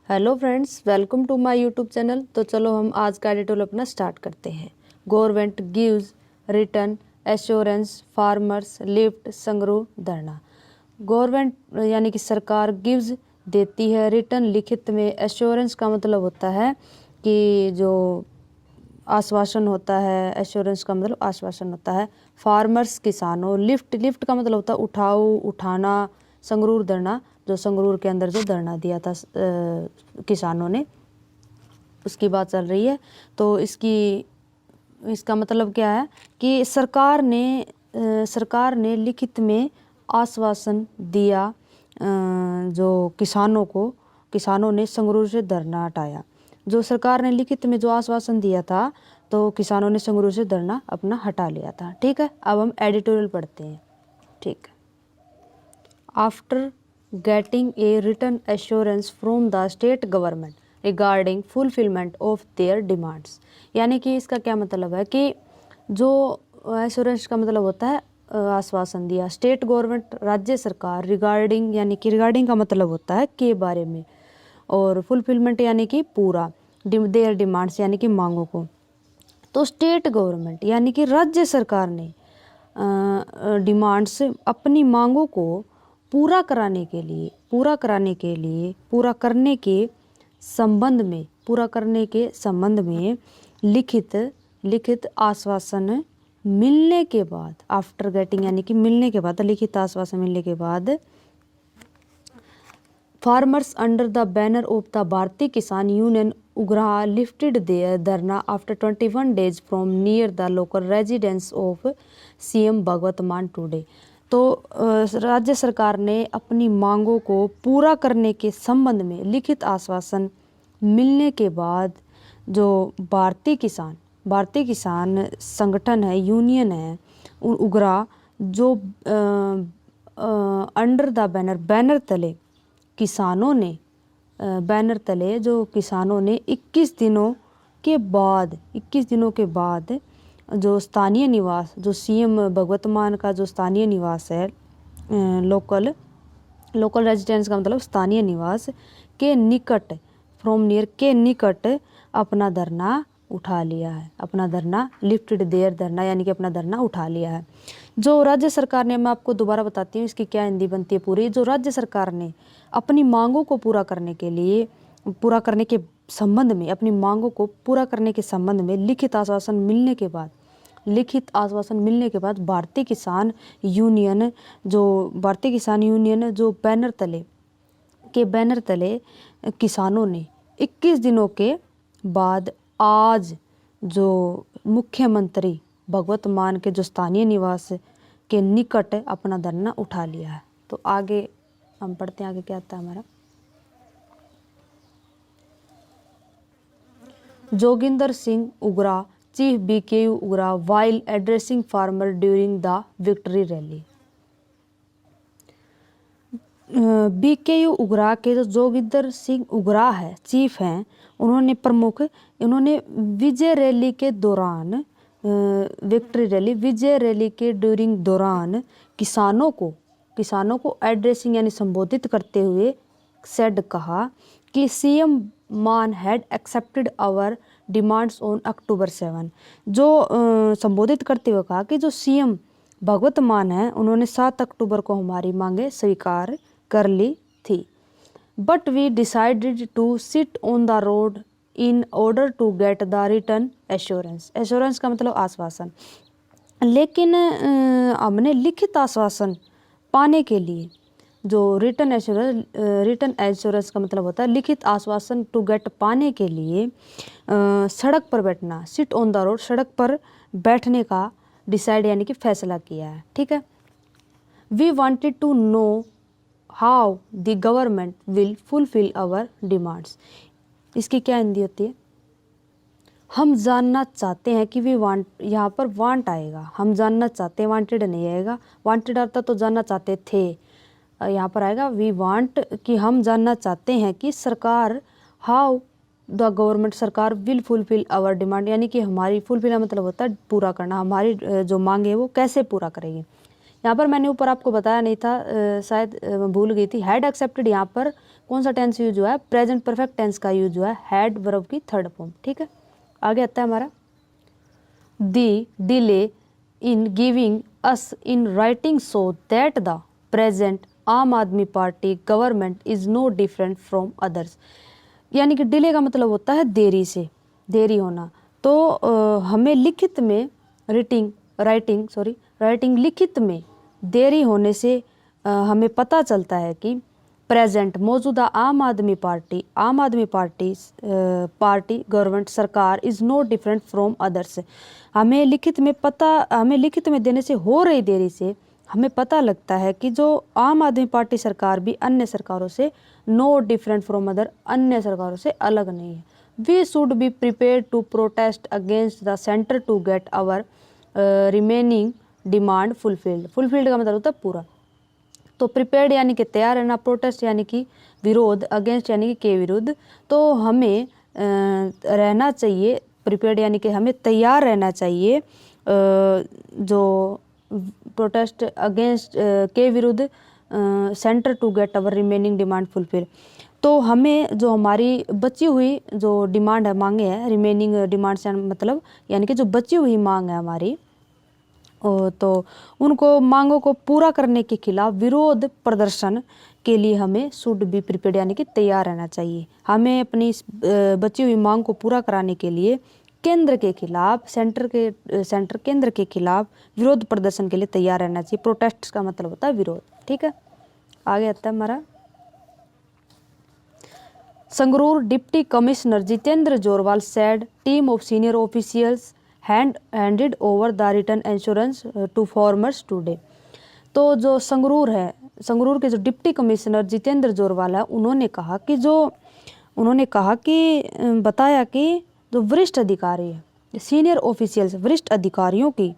Hello friends, welcome to my YouTube channel. तो चलो हम आज का एडिटोरियल अपना स्टार्ट करते हैं। Government gives return assurance farmers lift Sangrur धरना। गवर्नमेंट यानी कि सरकार गिव्स देती है, रिटर्न लिखित में, एश्योरेंस का मतलब होता है कि जो आश्वासन होता है, एश्योरेंस का मतलब आश्वासन होता है। फार्मर्स किसानों, लिफ्ट लिफ्ट का मतलब होता है उठाओ उठाना। संगरूर धरना, जो संगरूर के अंदर जो धरना दिया था किसानों ने, उसकी बात चल रही है। तो इसका मतलब क्या है कि सरकार ने लिखित में आश्वासन दिया जो किसानों ने संगरूर से धरना हटाया। जो सरकार ने लिखित में जो आश्वासन दिया था तो किसानों ने संगरूर से धरना अपना हटा लिया था। ठीक है, अब हम एडिटोरियल पढ़ते हैं। ठीक है। After getting a written assurance from the state government regarding fulfillment of their demands, यानी कि इसका क्या मतलब है कि जो एश्योरेंस का मतलब होता है आश्वासन दिया, स्टेट गवर्नमेंट राज्य सरकार, रिगार्डिंग यानी कि रिगार्डिंग का मतलब होता है के बारे में, और फुलफिलमेंट यानी कि पूरा, देयर डिमांड्स यानी कि मांगों को। तो स्टेट गवर्नमेंट यानी कि राज्य सरकार ने डिमांड्स अपनी मांगों को पूरा करने के संबंध में लिखित आश्वासन मिलने के बाद, आफ्टर गेटिंग यानी कि मिलने के बाद, लिखित आश्वासन मिलने के बाद, farmers under the banner of the Bharatiya Kisan Union Ugrahan lifted their dharna after 21 days from near the local residence of CM Bhagwant Mann today. तो राज्य सरकार ने अपनी मांगों को पूरा करने के संबंध में लिखित आश्वासन मिलने के बाद जो भारतीय किसान संगठन है, यूनियन है, उग्रा, जो अंडर द बैनर तले किसानों ने जो किसानों ने 21 दिनों के बाद जो स्थानीय निवास, जो सीएम भगवत मान का जो स्थानीय निवास है, लोकल रेजिडेंस का मतलब स्थानीय निवास के निकट, फ्रॉम नियर के निकट अपना धरना उठा लिया है, अपना धरना लिफ्टेड देयर धरना यानी कि अपना धरना उठा लिया है। जो राज्य सरकार ने, मैं आपको दोबारा बताती हूँ इसकी क्या हिंदी बनती है पूरी। जो राज्य सरकार ने अपनी मांगों को पूरा करने के संबंध में, अपनी मांगों को पूरा करने के संबंध में लिखित आश्वासन मिलने के बाद भारतीय किसान यूनियन जो बैनर तले किसानों ने 21 दिनों के बाद आज जो मुख्यमंत्री भगवत मान के जो स्थानीय निवास के निकट अपना धरना उठा लिया है। तो आगे हम पढ़ते हैं, आगे क्या आता है हमारा। Joginder Singh Ugrahan, chief BKU Ugrahan, while addressing farmer during the victory rally. BKU Ugrahan के जो जोगिंदर सिंह उग्रा है, चीफ हैं, उन्होंने विजय रैली के दौरान, विजय रैली के दौरान किसानों को एड्रेसिंग यानी संबोधित करते हुए कहा कि CM Mann had accepted our demands on October 7। जो संबोधित करते हुए कहा कि जो सीएम भगवत मान है, उन्होंने 7 अक्टूबर को हमारी मांगे स्वीकार कर ली थी। But we decided to sit on the road in order to get the return assurance का मतलब आश्वासन। लेकिन हमने लिखित आश्वासन पाने के लिए, जो रिटर्न एश्योरेंस का मतलब होता है लिखित आश्वासन, टू गेट पाने के लिए सड़क पर बैठना, सिट ऑन द रोड, सड़क पर बैठने का डिसाइड यानी कि फैसला किया है। ठीक है। We wanted to know how the government will fulfil our demands. इसकी क्या हिंदी होती है? हम जानना चाहते हैं कि वी वांट, यहाँ पर वांट आएगा, हम जानना चाहते हैं, वांटेड नहीं आएगा। वांटेड आता तो जानना चाहते थे, यहाँ पर आएगा वी वांट, कि हम जानना चाहते हैं कि सरकार, हाउ द गवर्नमेंट, सरकार विल फुलफिल आवर डिमांड यानी कि हमारी, फुलफिल मतलब होता है पूरा करना, हमारी जो मांगे वो कैसे पूरा करेगी। यहाँ पर मैंने ऊपर आपको बताया नहीं था, शायद भूल गई थी, हैड एक्सेप्टेड यहाँ पर कौन सा टेंस यूज हुआ है, प्रेजेंट परफेक्ट टेंस का यूज हुआ है, हैड वर्ब की थर्ड फॉर्म। ठीक है, आगे आता है हमारा the delay in giving us in writing so that the present Aam Aadmi party government is no different from others. यानी कि डिले का मतलब होता है देरी से, देरी होना। तो हमें लिखित में राइटिंग लिखित में देरी होने से हमें पता चलता है कि प्रेजेंट मौजूदा आम आदमी पार्टी गवर्नमेंट सरकार is no different from others. हमें लिखित में देने से हो रही देरी से हमें पता लगता है कि जो आम आदमी पार्टी सरकार भी अन्य सरकारों से नो डिफरेंट फ्रॉम अदर, अन्य सरकारों से अलग नहीं है। We should be prepare to protest against the centre to get our remaining demand fulfilled. Fulfilled का मतलब होता है पूरा। तो प्रिपेयर्ड यानी कि तैयार रहना, प्रोटेस्ट यानी कि विरोध, अगेंस्ट यानी कि के विरुद्ध। तो हमें रहना चाहिए, प्रिपेयर्ड यानी कि हमें तैयार रहना चाहिए जो प्रोटेस्ट अगेंस्ट के विरुद्ध centre to get our remaining demand fulfil. तो हमें जो हमारी बची हुई जो डिमांड है, मांगे हैं, रिमेनिंग डिमांड से मतलब यानी कि जो बची हुई मांग है हमारी, तो उनको मांगों को पूरा करने के खिलाफ विरोध प्रदर्शन के लिए हमें शुड बी प्रिपेयर्ड यानी कि तैयार रहना चाहिए। हमें अपनी बची हुई मांग को पूरा कराने के लिए केंद्र केंद्र के खिलाफ विरोध प्रदर्शन के लिए तैयार रहना चाहिए। प्रोटेस्ट का मतलब होता है विरोध। ठीक है, आगे आता है हमारा Sangrur deputy commissioner Jitendra Jorwal said team of senior officials handed over the return insurance to farmers today। तो जो संगरूर के जो डिप्टी कमिश्नर जितेंद्र जोरवाल है, उन्होंने कहा कि बताया कि जो वरिष्ठ अधिकारी है, सीनियर ऑफिशियल्स, वरिष्ठ अधिकारियों की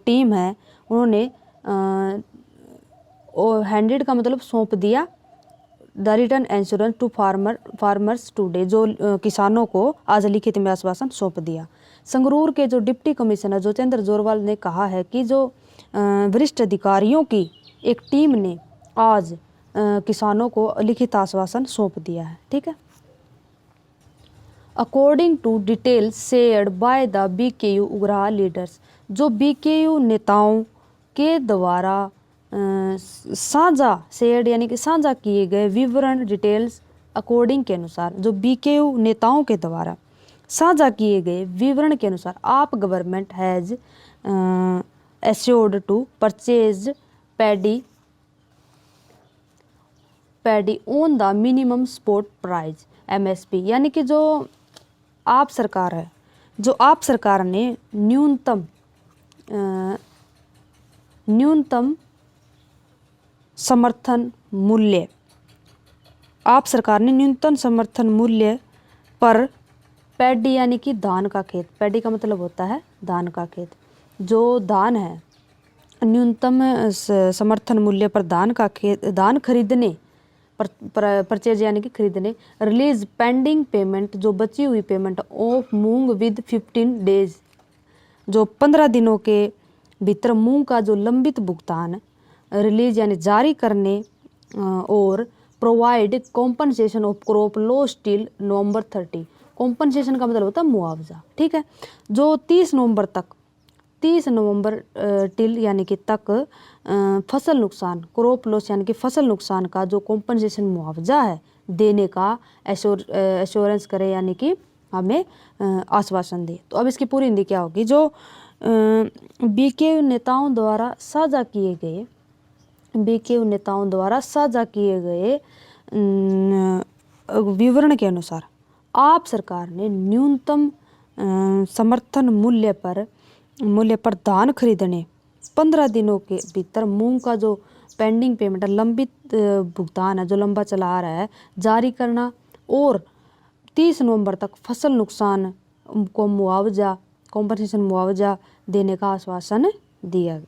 टीम है, उन्होंने हैंडेड का मतलब सौंप दिया, the return insurance to farmers today, जो किसानों को आज लिखित में आश्वासन सौंप दिया। संगरूर के जो डिप्टी कमिश्नर जितेंद्र जोरवाल ने कहा है कि जो वरिष्ठ अधिकारियों की एक टीम ने आज किसानों को लिखित आश्वासन सौंप दिया है। ठीक है, according to detail shared by the BKU Ugrahan leaders, जो बीकेयू नेताओं के द्वारा साझा शेयर्ड यानी कि साझा किए गए विवरण, डिटेल्स अकॉर्डिंग के अनुसार, जो बीकेयू नेताओं के द्वारा साझा किए गए विवरण के अनुसार, AAP government has assured to purchase paddy on the minimum support price MSP, यानी कि जो आप सरकार ने न्यूनतम समर्थन मूल्य, आप सरकार ने न्यूनतम समर्थन मूल्य पर पैडी यानी कि धान का खेत, पैडी का मतलब होता है धान का खेत, जो धान है न्यूनतम समर्थन मूल्य पर धान खरीदने परचेज यानी कि खरीदने, रिलीज पेंडिंग पेमेंट, जो बची हुई payment of moong with 15 days, जो 15 दिनों के भीतर मूंग का जो लंबित भुगतान, रिलीज यानी जारी करने, और provide compensation of crop loss till November 30। Compensation का मतलब होता है मुआवजा। ठीक है, जो 30 नवंबर टिल यानी कि तक फसल नुकसान, क्रॉप लॉस यानी कि फसल नुकसान का जो कॉम्पनसेशन मुआवजा है देने का एश्योरेंस करे, यानी कि हमें आश्वासन दे। तो अब इसकी पूरी हिंदी क्या होगी, जो बीकेयू नेताओं द्वारा साझा किए गए विवरण के अनुसार आप सरकार ने न्यूनतम समर्थन मूल्य पर धान खरीदने, 15 दिनों के भीतर मूंग का जो पेंडिंग पेमेंट है, लंबित भुगतान है जो लंबा चला आ रहा है, जारी करना, और 30 नवंबर तक फसल नुकसान को कॉम्पनसेशन मुआवजा देने का आश्वासन दिया गया।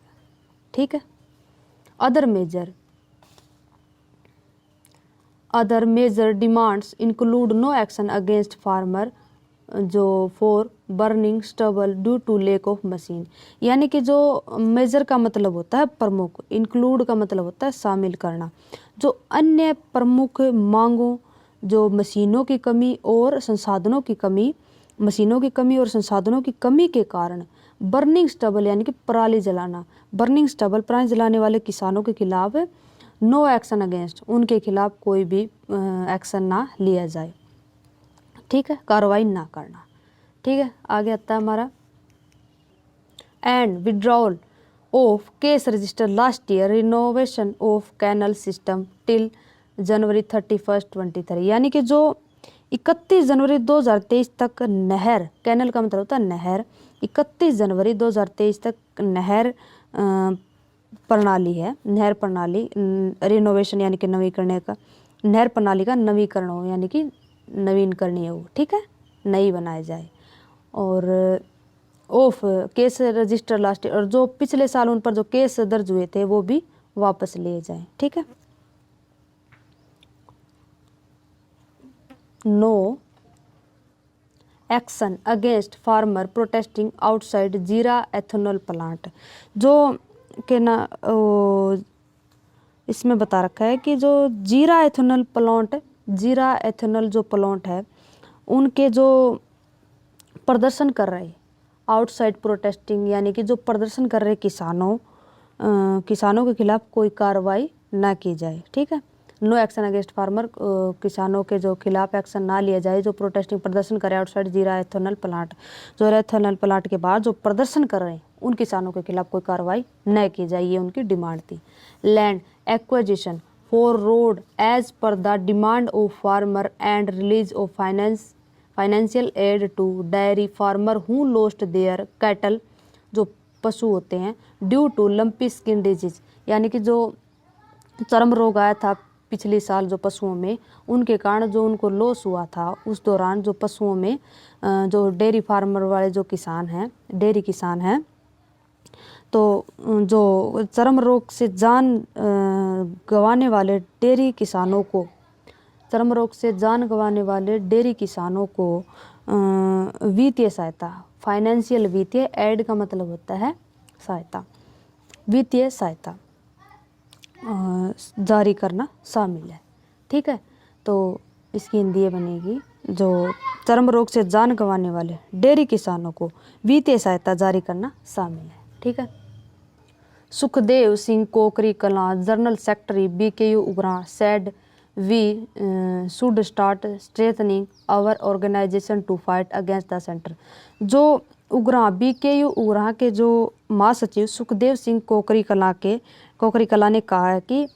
ठीक है, other major demands include no action against farmer जो for burning stubble due to lack of machine, यानी कि जो मेजर का मतलब होता है प्रमुख, इंक्लूड का मतलब होता है शामिल करना, जो अन्य प्रमुख मांगों, जो मशीनों की कमी और संसाधनों की कमी, मशीनों की कमी और संसाधनों की कमी के कारण बर्निंग स्टबल यानी कि पराली जलाना, बर्निंग स्टबल पराली जलाने वाले किसानों के खिलाफ नो एक्शन अगेंस्ट, उनके खिलाफ कोई भी एक्शन ना लिया जाए, ठीक है, कार्रवाई ना करना, ठीक है। आगे आता है हमारा and withdrawal of case register last year renovation of canal system till January 31 2023, यानी कि जो 31 जनवरी 2023 तक नहर, कैनल का मतलब होता है नहर, 31 जनवरी 2023 तक नहर प्रणाली है, नहर प्रणाली रिनोवेशन यानी कि नवीकरण का, नहर प्रणाली का नवीकरण हो यानी कि नवीन करनी हो, ठीक है, नई बनाई जाए, और ऑफ केस रजिस्टर लास्ट, और जो पिछले साल उन पर जो केस दर्ज हुए थे वो भी वापस लिए जाएं, ठीक है। No action against farmer protesting outside Zira ethanol plant, जो के ना इसमें बता रखा है कि जो जीरा एथेनॉल प्लांट, जीरा एथेनॉल जो प्लांट है उनके जो प्रदर्शन कर रहे आउटसाइड प्रोटेस्टिंग, यानी कि जो प्रदर्शन कर रहे किसानों के खिलाफ कोई कार्रवाई ना की जाए, ठीक है। नो एक्शन अगेंस्ट फार्मर, किसानों के जो खिलाफ एक्शन ना लिया जाए जो प्रोटेस्टिंग प्रदर्शन करे आउटसाइड जीरा एथेनॉल प्लांट, जो एथेनॉल प्लांट के बाद जो प्रदर्शन कर रहे हैं उन किसानों के खिलाफ कोई कार्रवाई न की जाए, ये उनकी डिमांड थी। Land acquisition for road as per the demand of farmer and release of financial aid to dairy farmer who lost their cattle, जो पशु होते हैं, due to lumpy skin disease, यानी कि जो चर्म रोग आया था पिछले साल जो पशुओं में, उनके कारण जो उनको लॉस हुआ था, उस दौरान जो पशुओं में जो डेयरी फार्मर वाले जो किसान हैं, डेयरी किसान हैं, तो जो चर्म रोग से जान गंवाने वाले डेयरी किसानों को, चर्म रोग से जान गंवाने वाले डेयरी किसानों को वित्तीय सहायता, फाइनेंशियल, वित्तीय, एड का मतलब होता है सहायता, वित्तीय सहायता जारी करना शामिल है, ठीक है। तो इसकी हिंदी ये बनेगी, जो चर्म रोग से जान गंवाने वाले डेयरी किसानों को वित्तीय सहायता जारी करना शामिल है, ठीक है। Sukhdev Singh Kokri Kalan general secretary BKU Ugrahan said we should start strengthening our organisation to fight against the centre, जो उगरा BKU उगरा के जो महासचिव सुखदेव सिंह कोकरी कला ने कहा है कि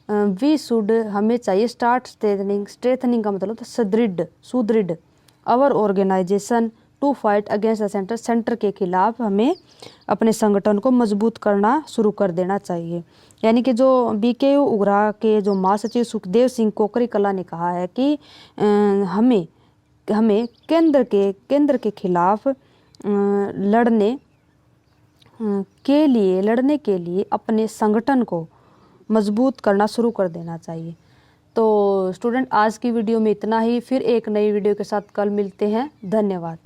वी शुड, हमें चाहिए स्टार्ट स्ट्रेथनिंग का मतलब होता है सुदृढ़ our organisation to fight against the centre, centre के खिलाफ हमें अपने संगठन को मजबूत करना शुरू कर देना चाहिए। यानी कि जो BKU उगरा के जो महासचिव सुखदेव सिंह कोकरी कला ने कहा है कि हमें केंद्र के खिलाफ लड़ने के लिए अपने संगठन को मजबूत करना शुरू कर देना चाहिए। तो स्टूडेंट, आज की वीडियो में इतना ही, फिर एक नई वीडियो के साथ कल मिलते हैं। धन्यवाद।